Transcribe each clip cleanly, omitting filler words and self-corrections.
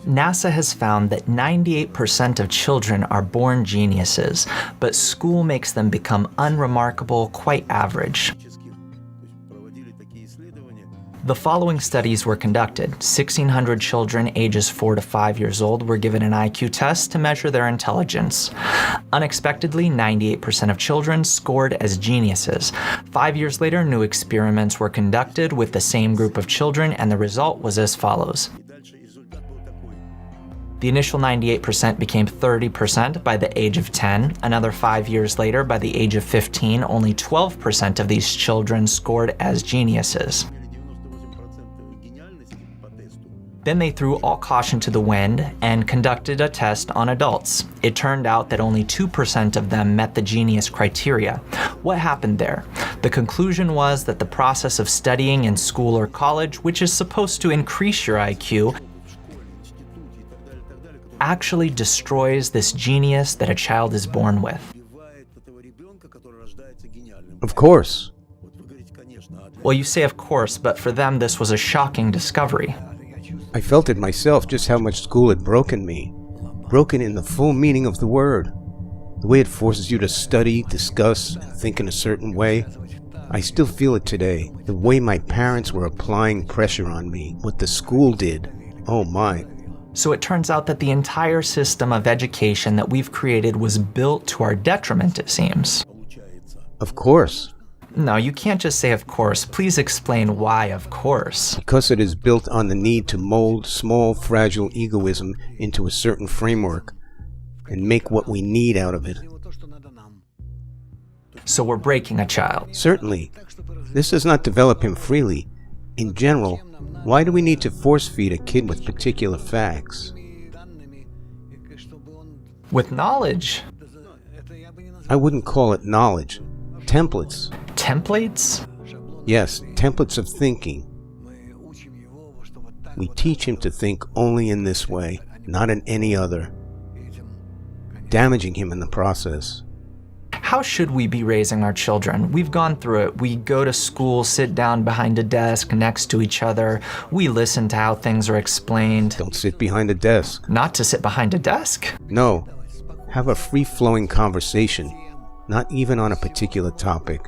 NASA has found that 98% of children are born geniuses, but school makes them become unremarkable, quite average. The following studies were conducted. 1,600 children ages 4 to 5 years old were given an IQ test to measure their intelligence. Unexpectedly, 98% of children scored as geniuses. 5 years later, new experiments were conducted with the same group of children, and the result was as follows. The initial 98% became 30% by the age of 10. Another 5 years later, by the age of 15, only 12% of these children scored as geniuses. Then they threw all caution to the wind and conducted a test on adults. It turned out that only 2% of them met the genius criteria. What happened there? The conclusion was that the process of studying in school or college, which is supposed to increase your IQ, actually destroys this genius that a child is born with. Of course. Well, you say of course, but for them this was a shocking discovery. I felt it myself, just how much school had broken me. Broken in the full meaning of the word. The way it forces you to study, discuss, and think in a certain way. I still feel it today. The way my parents were applying pressure on me. What the school did. Oh my. So it turns out that the entire system of education that we've created was built to our detriment, it seems. Of course. No, you can't just say of course. Please explain why of course. Because it is built on the need to mold small, fragile egoism into a certain framework and make what we need out of it. So we're breaking a child. Certainly. This does not develop him freely. In general, why do we need to force-feed a kid with particular facts? With knowledge. I wouldn't call it knowledge. Templates. Templates? Yes, templates of thinking. We teach him to think only in this way, not in any other, damaging him in the process. How should we be raising our children? We've gone through it. We go to school, sit down behind a desk next to each other. We listen to how things are explained. Don't sit behind a desk. Not to sit behind a desk? No. Have a free-flowing conversation, not even on a particular topic,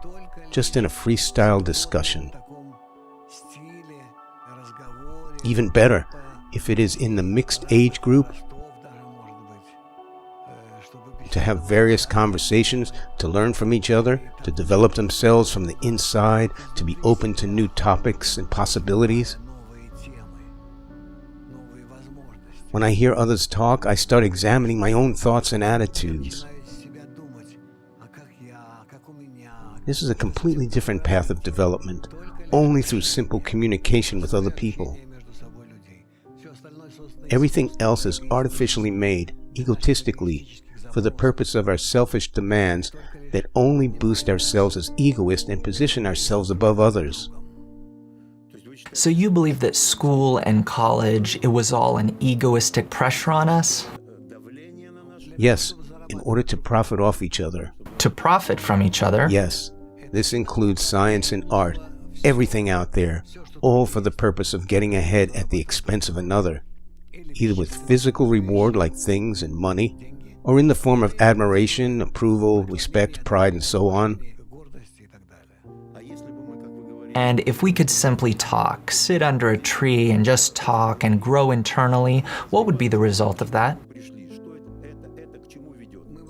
just in a freestyle discussion. Even better, if it is in the mixed age group, to have various conversations, to learn from each other, to develop themselves from the inside, to be open to new topics and possibilities. When I hear others talk, I start examining my own thoughts and attitudes. This is a completely different path of development, only through simple communication with other people. Everything else is artificially made, egotistically, for the purpose of our selfish demands that only boost ourselves as egoists and position ourselves above others. So you believe that school and college, it was all an egoistic pressure on us? Yes, in order to profit off each other. To profit from each other? Yes, this includes science and art, everything out there, all for the purpose of getting ahead at the expense of another, either with physical reward like things and money, or in the form of admiration, approval, respect, pride, and so on. And if we could simply talk, sit under a tree and just talk and grow internally, what would be the result of that?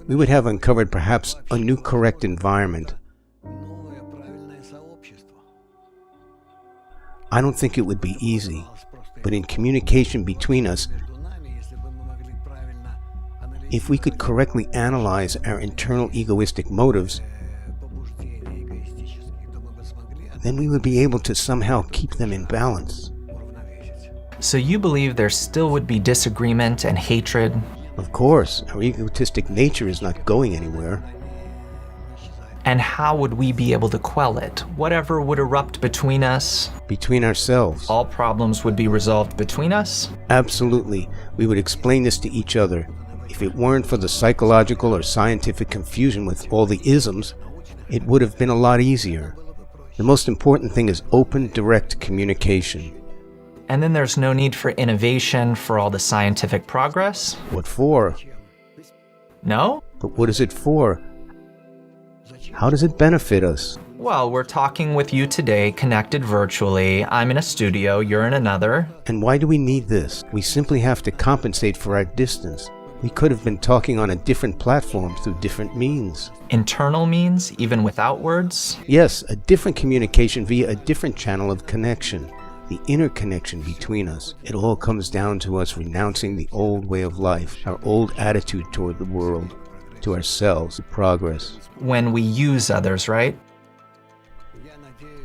We would have uncovered perhaps a new correct environment. I don't think it would be easy, but in communication between us, if we could correctly analyze our internal egoistic motives, then we would be able to somehow keep them in balance. So you believe there still would be disagreement and hatred? Of course, our egotistic nature is not going anywhere. And how would we be able to quell it? Whatever would erupt between us? Between ourselves. All problems would be resolved between us? Absolutely. We would explain this to each other. If it weren't for the psychological or scientific confusion with all the isms, it would have been a lot easier. The most important thing is open, direct communication. And then there's no need for innovation for all the scientific progress? What for? No? But what is it for? How does it benefit us? Well, we're talking with you today, connected virtually. I'm in a studio, you're in another. And why do we need this? We simply have to compensate for our distance. We could have been talking on a different platform through different means. Internal means, even without words? Yes, a different communication via a different channel of connection. The inner connection between us. It all comes down to us renouncing the old way of life, our old attitude toward the world, to ourselves, to progress. When we use others, right?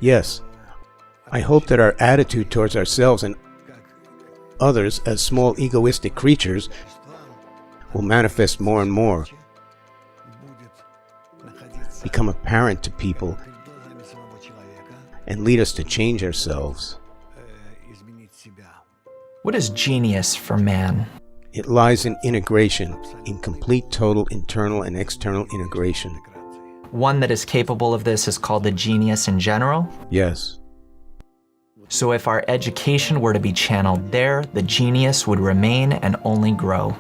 Yes. I hope that our attitude towards ourselves and others as small egoistic creatures will manifest more and more, become apparent to people, and lead us to change ourselves. What is genius for man? It lies in integration, in complete total internal and external integration. One that is capable of this is called a genius in general? Yes. So if our education were to be channeled there, the genius would remain and only grow.